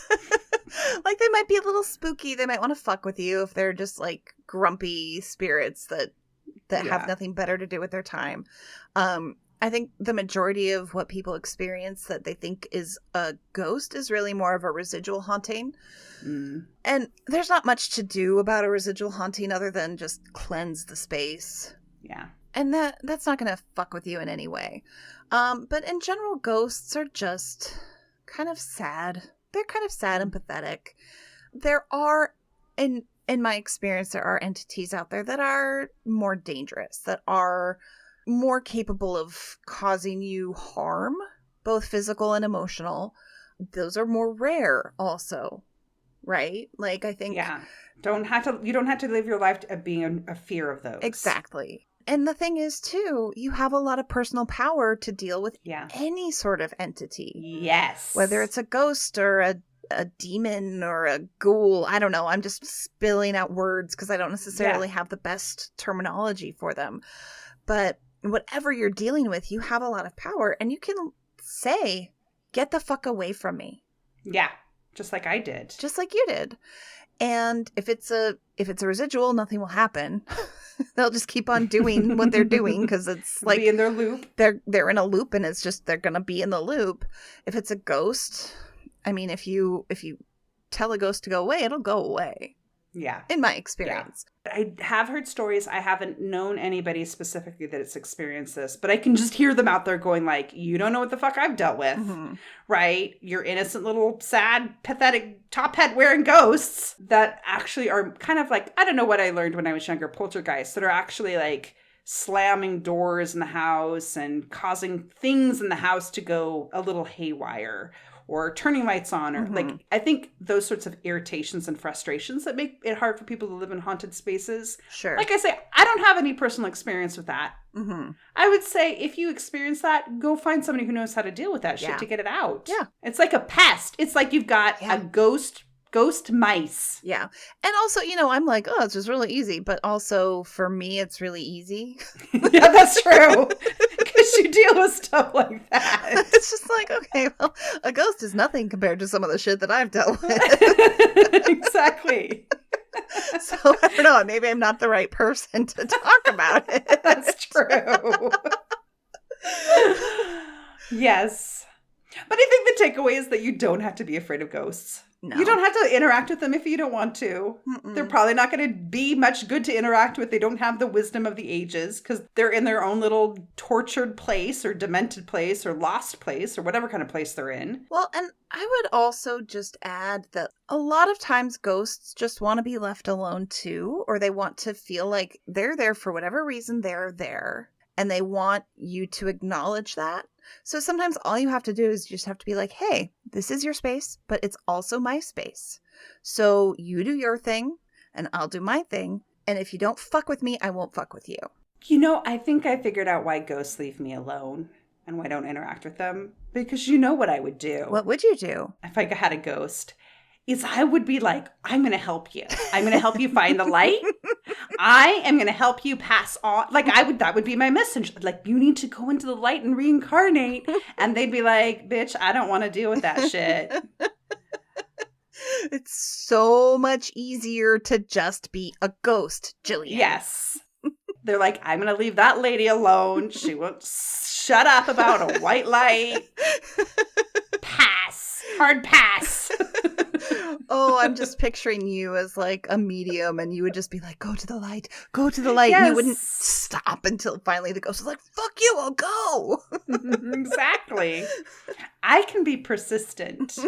Like they might be a little spooky. They might want to fuck with you if they're just like grumpy spirits that have nothing better to do with their time. I think the majority of what people experience that they think is a ghost is really more of a residual haunting. And there's not much to do about a residual haunting other than just cleanse the space. Yeah. And that's not going to fuck with you in any way. But in general, ghosts are just kind of sad. They're kind of sad and pathetic. There are, in my experience, there are entities out there that are more dangerous, that are more capable of causing you harm, both physical and emotional. Those are more rare also, right? Like I think you don't have to live your life being a fear of those. Exactly. And the thing is too, you have a lot of personal power to deal with any sort of entity. Yes. Whether it's a ghost or a demon or a ghoul. I don't know. I'm just spilling out words because I don't necessarily have the best terminology for them. But whatever you're dealing with, you have a lot of power and you can say, get the fuck away from me. Yeah. Just like I did. Just like you did. And if it's a residual, nothing will happen. They'll just keep on doing what they're doing because it's like be in their loop. They're in a loop and it's just they're gonna be in the loop. If it's a ghost, I mean, if you tell a ghost to go away, it'll go away. Yeah. In my experience. Yeah. I have heard stories. I haven't known anybody specifically that has experienced this, but I can just hear them out there going like, you don't know what the fuck I've dealt with, right? You're innocent little sad, pathetic top hat wearing ghosts that actually are kind of like, I don't know what I learned when I was younger, poltergeists that are actually like slamming doors in the house and causing things in the house to go a little haywire. Or turning lights on, or like, I think those sorts of irritations and frustrations that make it hard for people to live in haunted spaces. Sure. Like I say, I don't have any personal experience with that. I would say if you experience that, go find somebody who knows how to deal with that shit to get it out. Yeah. It's like a pest. It's like you've got a ghost mice. Yeah. And also, I'm like, oh, it's just really easy. But also for me, it's really easy. Yeah, that's true. Because you deal with stuff like that. It's just like, okay, well, a ghost is nothing compared to some of the shit that I've dealt with. Exactly. So I don't know. Maybe I'm not the right person to talk about it. That's true. Yes. But I think the takeaway is that you don't have to be afraid of ghosts. No. You don't have to interact with them if you don't want to. They're probably not going to be much good to interact with. They don't have the wisdom of the ages because they're in their own little tortured place or demented place or lost place or whatever kind of place they're in. Well, and I would also just add that a lot of times ghosts just want to be left alone too, or they want to feel like they're there for whatever reason they're there. And they want you to acknowledge that. So sometimes all you have to do is you just have to be like, hey, this is your space, but it's also my space. So you do your thing and I'll do my thing. And if you don't fuck with me, I won't fuck with you. I think I figured out why ghosts leave me alone and why I don't interact with them. Because you know what I would do. What would you do? If I had a ghost. Is I would be like, I'm going to help you. I'm going to help you find the light. I am going to help you pass on. Like that would be my message. Like, you need to go into the light and reincarnate. And they'd be like, bitch, I don't want to deal with that shit. It's so much easier to just be a ghost, Jillian. Yes. They're like, I'm going to leave that lady alone. She won't shut up about a white light. Pass. Hard pass. Oh, I'm just picturing you as like a medium, and you would just be like, go to the light, go to the light. Yes. And you wouldn't stop until finally the ghost was like, fuck you, I'll go. Exactly. I can be persistent.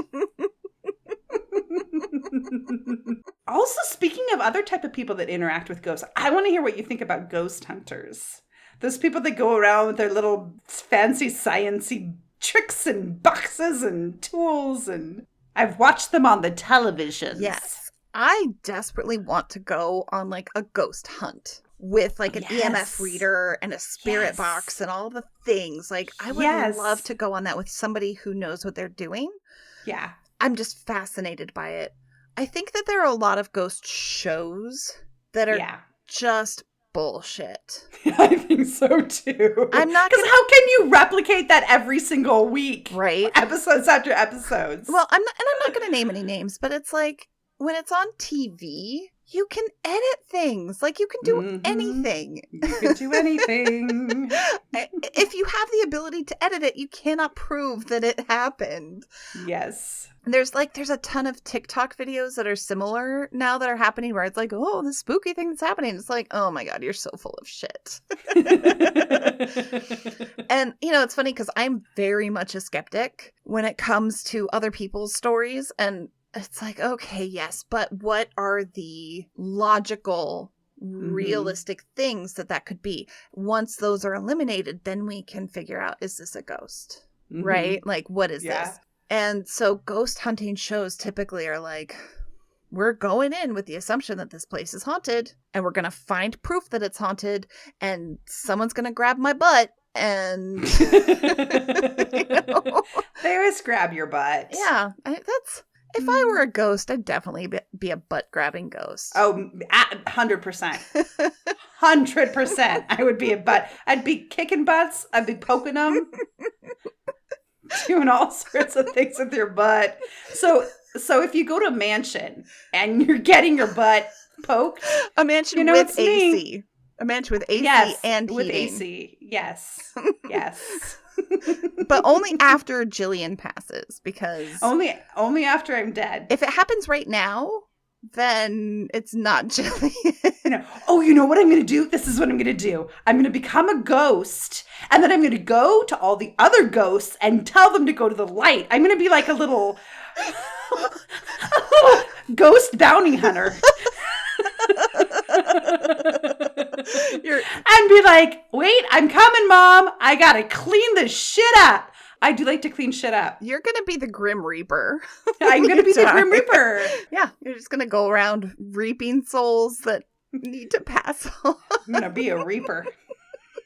Also, speaking of other type of people that interact with ghosts, I want to hear what you think about ghost hunters. Those people that go around with their little fancy sciencey tricks and boxes and tools, and I've watched them on the television. Yes. I desperately want to go on like a ghost hunt with like an EMF reader and a spirit box and all the things. Like I would love to go on that with somebody who knows what they're doing. Yeah. I'm just fascinated by it. I think that there are a lot of ghost shows that are just bullshit. I think so too. I'm not because how can you replicate that every single week? Right. Episodes after episodes. Well, I'm not going to name any names, but it's like when it's on TV, you can edit things. Like you can do anything. You can do anything. If you have the ability to edit it, you cannot prove that it happened. Yes. There's a ton of TikTok videos that are similar now that are happening where it's like, oh, the spooky thing that's happening. It's like, oh my God, you're so full of shit. And, it's funny because I'm very much a skeptic when it comes to other people's stories. And it's like, okay, yes, but what are the logical, realistic things that could be? Once those are eliminated, then we can figure out, is this a ghost? Right? Like, what is this? And so ghost hunting shows typically are like, we're going in with the assumption that this place is haunted, and we're going to find proof that it's haunted, and someone's going to grab my butt, and they always grab your butt. Yeah, if I were a ghost, I'd definitely be a butt-grabbing ghost. Oh, 100%. 100%. I would be a butt. I'd be kicking butts. I'd be poking them. Doing all sorts of things with your butt. So if you go to a mansion and you're getting your butt poked. A mansion with AC. A mansion with AC and heating. With AC. Yes. Yes. But only after Jillian passes, because only after I'm dead. If it happens right now, then it's not Jillian. Oh, you know what I'm going to do? This is what I'm going to do. I'm going to become a ghost, and then I'm going to go to all the other ghosts and tell them to go to the light. I'm going to be like a little ghost bounty hunter. And be like, wait, I'm coming, Mom. I got to clean this shit up. I do like to clean shit up. You're going to be the Grim Reaper. I'm going to be the Grim Reaper. Yeah, you're just going to go around reaping souls that need to pass on. I'm going to be a reaper.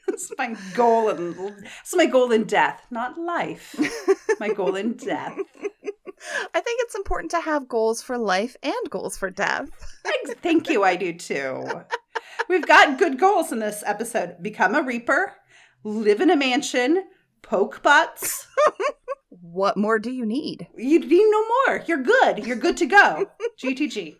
That's my goal. It's my goal in death, not life. My goal in death. I think it's important to have goals for life and goals for death. Thank you. I do too. We've got good goals in this episode. Become a reaper, live in a mansion, poke butts. What more do you need? You need no more. You're good. You're good to go. GTG.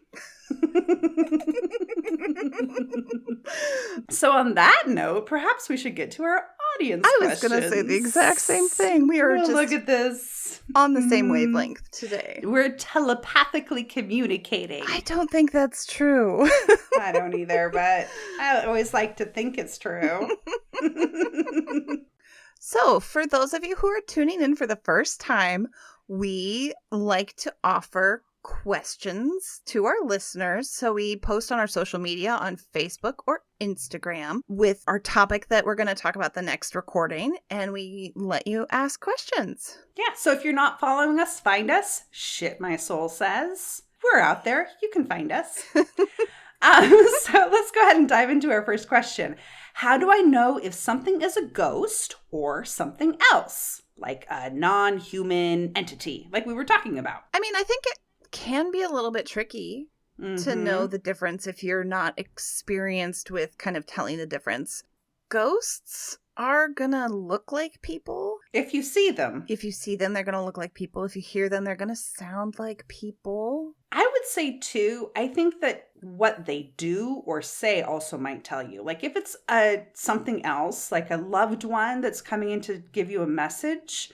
So on that note, perhaps we should get to our audience questions. I was going to say the exact same thing. We are just look at this on the same wavelength today. We're telepathically communicating. I don't think that's true. I don't either, but I always like to think it's true. So, for those of you who are tuning in for the first time, we like to offer questions to our listeners. So we post on our social media on Facebook or Instagram with our topic that we're going to talk about the next recording, and we let you ask questions. Yeah, so if you're not following us, find us. Shit, my soul says. We're out there. You can find us. So let's go ahead and dive into our first question. How do I know if something is a ghost or something else, like a non-human entity, like we were talking about? I mean, I think it can be a little bit tricky to know the difference if you're not experienced with kind of telling the difference. Ghosts are gonna look like people. If you see them. If you see them, they're gonna look like people. If you hear them, they're gonna sound like people. I would say too, I think that what they do or say also might tell you. Like if it's something else, like a loved one that's coming in to give you a message,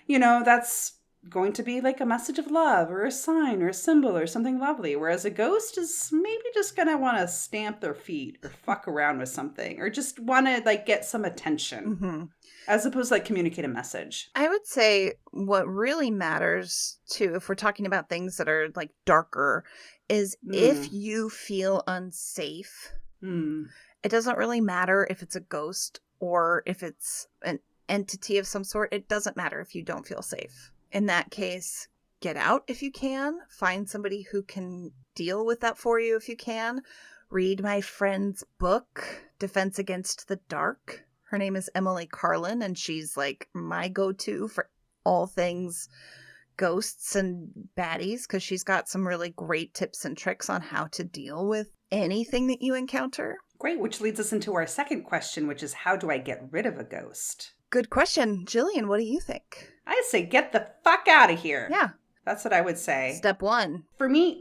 that's going to be like a message of love or a sign or a symbol or something lovely. Whereas a ghost is maybe just going to want to stamp their feet or fuck around with something or just want to like get some attention. Mm-hmm. As opposed to like communicate a message. I would say what really matters too, if we're talking about things that are like darker, is if you feel unsafe, it doesn't really matter if it's a ghost or if it's an entity of some sort. It doesn't matter if you don't feel safe. In that case, get out if you can. Find somebody who can deal with that for you if you can. Read my friend's book, Defense Against the Dark. Her name is Emily Carlin, and she's like my go-to for all things ghosts and baddies because she's got some really great tips and tricks on how to deal with anything that you encounter. Great, which leads us into our second question, which is how do I get rid of a ghost? Good question. Jillian, what do you think? I say get the fuck out of here. Yeah. That's what I would say. Step one. For me,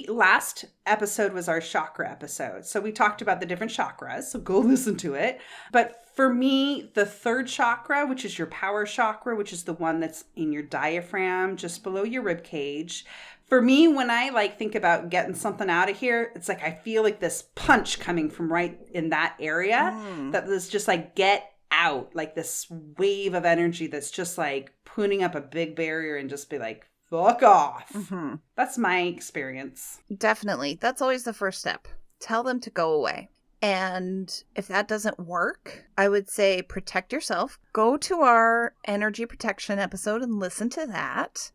last episode was our chakra episode. So we talked about the different chakras. So go listen to it. But for me, the third chakra, which is your power chakra, which is the one that's in your diaphragm, just below your rib cage. For me, when I think about getting something out of here, it's like I feel like this punch coming from right in that area that is just like get out, like this wave of energy that's just like putting up a big barrier and just be like, fuck off. Mm-hmm. That's my experience. Definitely. That's always the first step. Tell them to go away. And if that doesn't work, I would say protect yourself. Go to our energy protection episode and listen to that.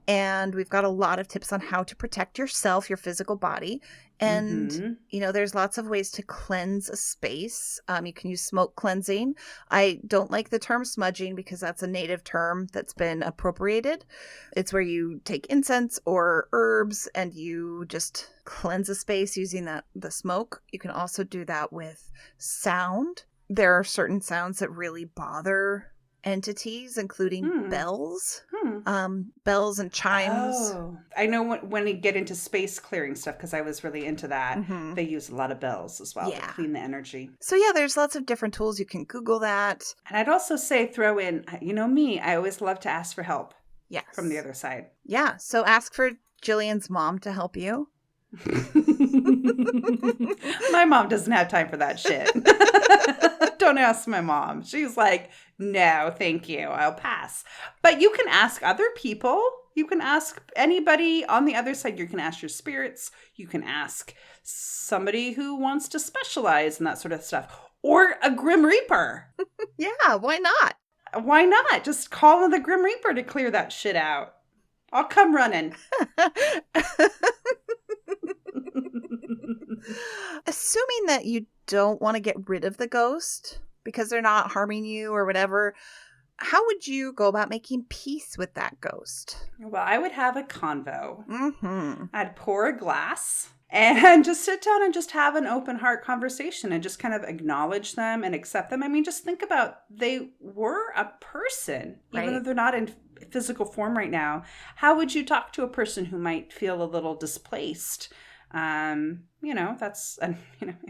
And we've got a lot of tips on how to protect yourself, your physical body. And, there's lots of ways to cleanse a space. You can use smoke cleansing. I don't like the term smudging because that's a native term that's been appropriated. It's where you take incense or herbs and you just cleanse a space using the smoke. You can also do that with sound. There are certain sounds that really bother entities, including bells. Bells and chimes. Oh, I know when you get into space clearing stuff, because I was really into that, they use a lot of bells as well to clean the energy. So yeah, there's lots of different tools. You can Google that. And I'd also say throw in, me, I always love to ask for help. Yes. From the other side. Yeah, so ask for Jillian's mom to help you. My mom doesn't have time for that shit. Don't ask my mom. She's like, no, thank you. I'll pass. But you can ask other people. You can ask anybody on the other side. You can ask your spirits. You can ask somebody who wants to specialize in that sort of stuff. Or a Grim Reaper. Yeah, why not? Why not? Just call in the Grim Reaper to clear that shit out. I'll come running. Assuming that you don't want to get rid of the ghost because they're not harming you or whatever, how would you go about making peace with that ghost? Well, I would have a convo. I'd pour a glass and just sit down and just have an open heart conversation and just kind of acknowledge them and accept them. I mean, just think about they were a person, even though they're not in physical form right now. How would you talk to a person who might feel a little displaced? If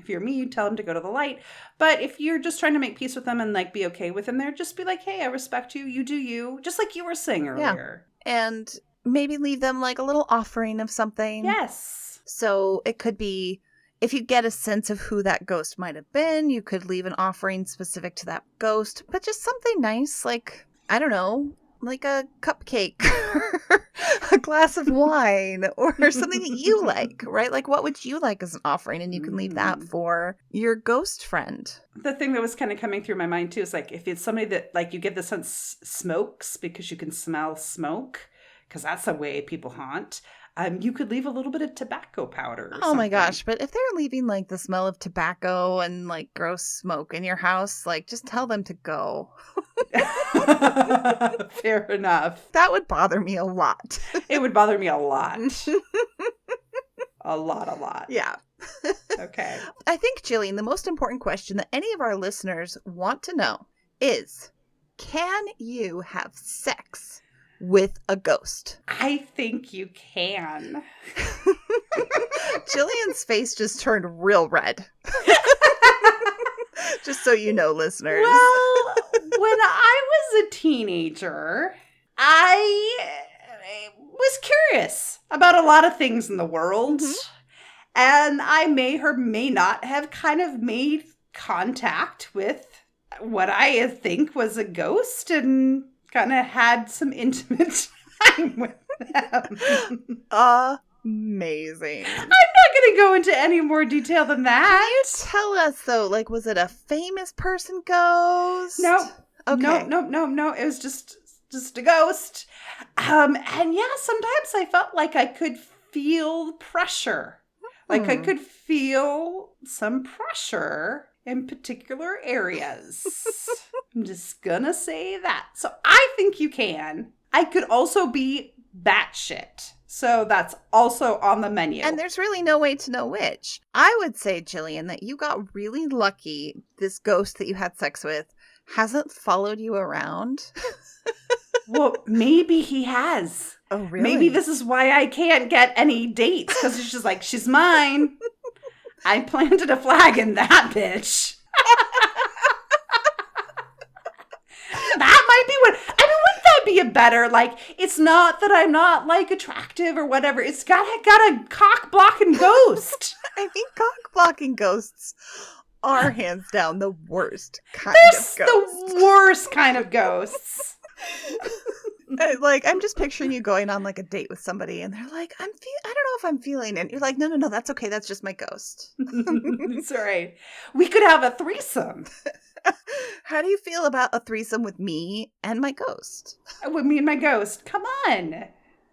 you're me, you tell them to go to the light. But if you're just trying to make peace with them and be okay with them there, just be like, hey, I respect you. You do you. Just like you were saying earlier. Yeah. And maybe leave them a little offering of something. Yes. So it could be, if you get a sense of who that ghost might have been, you could leave an offering specific to that ghost, but just something nice, I don't know, like a cupcake, a glass of wine, or something that you like, right? What would you like as an offering? And you can leave that for your ghost friend. The thing that was kind of coming through my mind too is if it's somebody that you get the sense smokes because you can smell smoke, because that's the way people haunt. You could leave a little bit of tobacco powder. Oh my gosh. But if they're leaving the smell of tobacco and gross smoke in your house, just tell them to go. Fair enough. That would bother me a lot. It would bother me a lot. A lot. Yeah. Okay. I think, Jillian, the most important question that any of our listeners want to know is, can you have sex with a ghost? I think you can. Jillian's face just turned real red. Just so you know, listeners. Well, when I was a teenager, I was curious about a lot of things in the world. Mm-hmm. And I may or may not have kind of made contact with what I think was a ghost and kind of had some intimate time with them. Amazing. I'm not going to go into any more detail than that. Can you tell us, though, like, was it a famous person ghost? No. Okay. No. It was just a ghost. And yeah, sometimes I felt like I could feel pressure. Like I could feel some pressure in particular areas. I'm just gonna say that. So I think you can. I could also be batshit. So that's also on the menu. And there's really no way to know which. I would say, Jillian, that you got really lucky. This ghost that you had sex with hasn't followed you around. Well, maybe he has. Oh, really? Maybe this is why I can't get any dates, because it's just like, she's mine. I planted a flag in that bitch. That might be what, I mean, wouldn't that be a better, like, it's not that I'm not, like, attractive or whatever. It's got a cock-blocking ghost. I think cock-blocking ghosts are hands down the worst kind of ghosts. The worst kind of ghosts. Like, I'm just picturing you going on like a date with somebody and they're like, I don't know if I'm feeling it. You're like, no, that's okay. That's just my ghost. That's all right. We could have a threesome. How do you feel about a threesome with me and my ghost? With me and my ghost. Come on.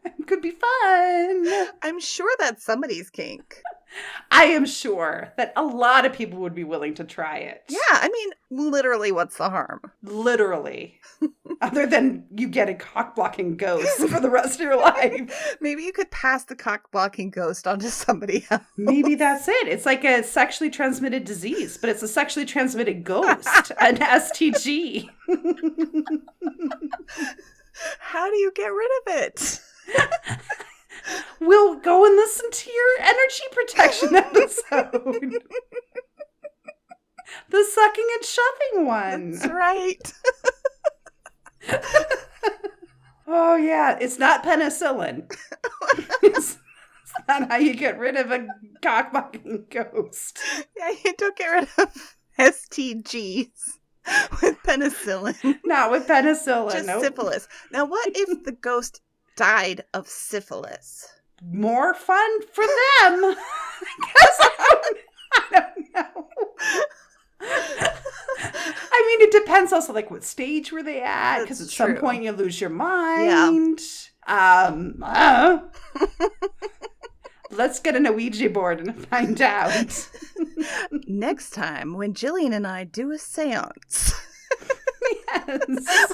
It could be fun. I'm sure that's somebody's kink. I am sure that a lot of people would be willing to try it. Yeah, I mean, literally, what's the harm? Literally. Other than you get a cock-blocking ghost for the rest of your life. Maybe you could pass the cock-blocking ghost onto somebody else. Maybe that's it. It's like a sexually transmitted disease, but it's a sexually transmitted ghost, an STG. How do you get rid of it? We'll go and listen to your energy protection episode. The sucking and shoving one. That's right. Oh, yeah. It's not penicillin. It's not how you get rid of a cock-blocking ghost. Yeah, you don't get rid of STGs with penicillin. Not with penicillin. Just nope. syphilis. Now, what if the ghost died of syphilis? More fun for them. I don't know. I mean, it depends also, like, what stage were they at? Because at some point you lose your mind. Yeah. Let's get an Ouija board and find out. Next time when Jillian and I do a seance. Yes.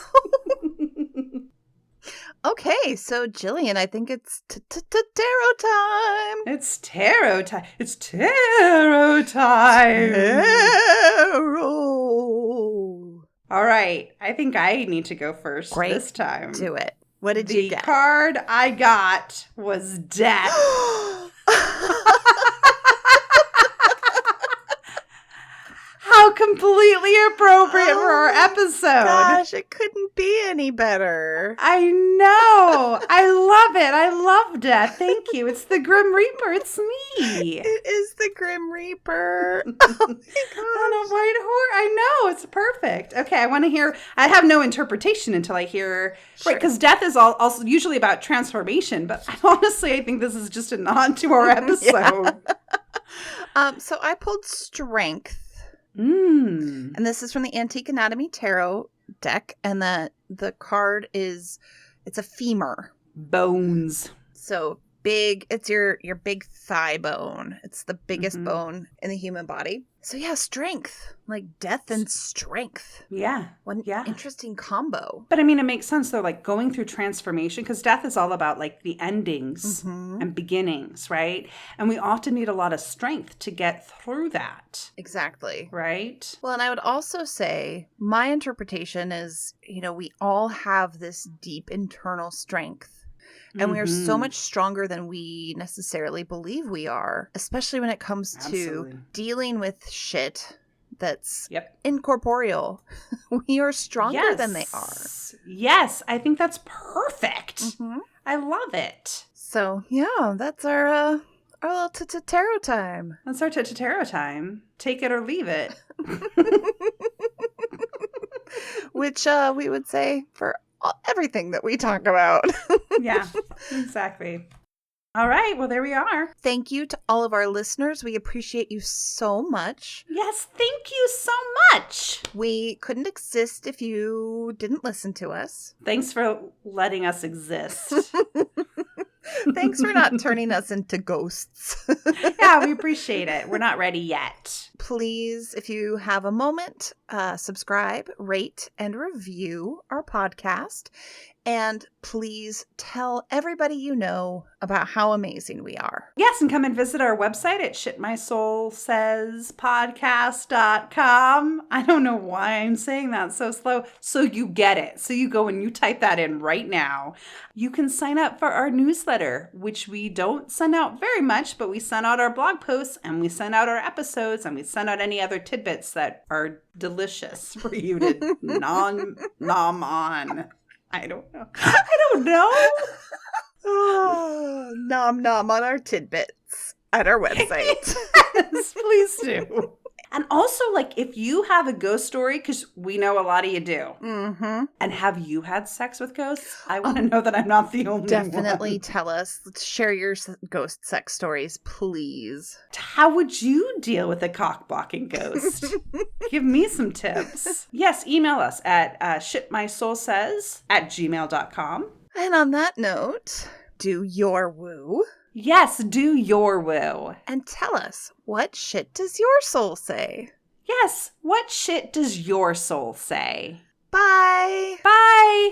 Okay, so Jillian, I think it's tarot time. It's tarot time. It's tarot time. Tarot. All right. I think I need to go first this time. Do it. What did you get? The card I got was death. How completely appropriate for our episode. Gosh, it couldn't be any better. I know. I love it. I love death. Thank you. It's the Grim Reaper. It's me. It is the Grim Reaper. Oh my gosh. On a white horse. I know. It's perfect. Okay, I want to hear. I have no interpretation until I hear. Sure. Right, because death is also usually about transformation. But honestly, I think this is just a nod to our episode. Yeah. So I pulled strength. And this is from the Antique Anatomy Tarot deck, and the card is, it's a femur. Bones. So big, it's your big thigh bone. It's the biggest bone in the human body. So yeah, strength, like death and strength. Yeah. One interesting combo. But I mean, it makes sense though, like going through transformation, because death is all about like the endings and beginnings, right? And we often need a lot of strength to get through that. Exactly. Right? Well, and I would also say my interpretation is, we all have this deep internal strength. And we are so much stronger than we necessarily believe we are, especially when it comes to dealing with shit that's incorporeal. We are stronger than they are. Yes, I think that's perfect. I love it. So, yeah, that's our little tarot time. That's our tarot time. Take it or leave it. Which we would say for everything that we talk about. Yeah, exactly. All right, well, there we are. Thank you to all of our listeners. We appreciate you so much. Yes, thank you so much. We couldn't exist if you didn't listen to us. Thanks for letting us exist. Thanks for not turning us into ghosts. Yeah, we appreciate it. We're not ready yet. Please, if you have a moment, subscribe, rate, and review our podcast. And please tell everybody you know about how amazing we are. Yes, and come and visit our website at shitmysoulsayspodcast.com. I don't know why I'm saying that so slow. So you get it. So you go and you type that in right now. You can sign up for our newsletter, which we don't send out very much, but we send out our blog posts and we send out our episodes and we send out any other tidbits that are delicious for you to nom on. I don't know. Oh, nom nom on our tidbits at our website. Yes, please do. And also, like, if you have a ghost story, because we know a lot of you do. And have you had sex with ghosts? I want to know that I'm not the only one. Definitely tell us. Let's share your ghost sex stories, please. How would you deal with a cock-blocking ghost? Give me some tips. Yes, email us at shitmysoulsays@gmail.com. And on that note, do your woo. Yes, do your woo. And tell us, what shit does your soul say? Yes, what shit does your soul say? Bye. Bye.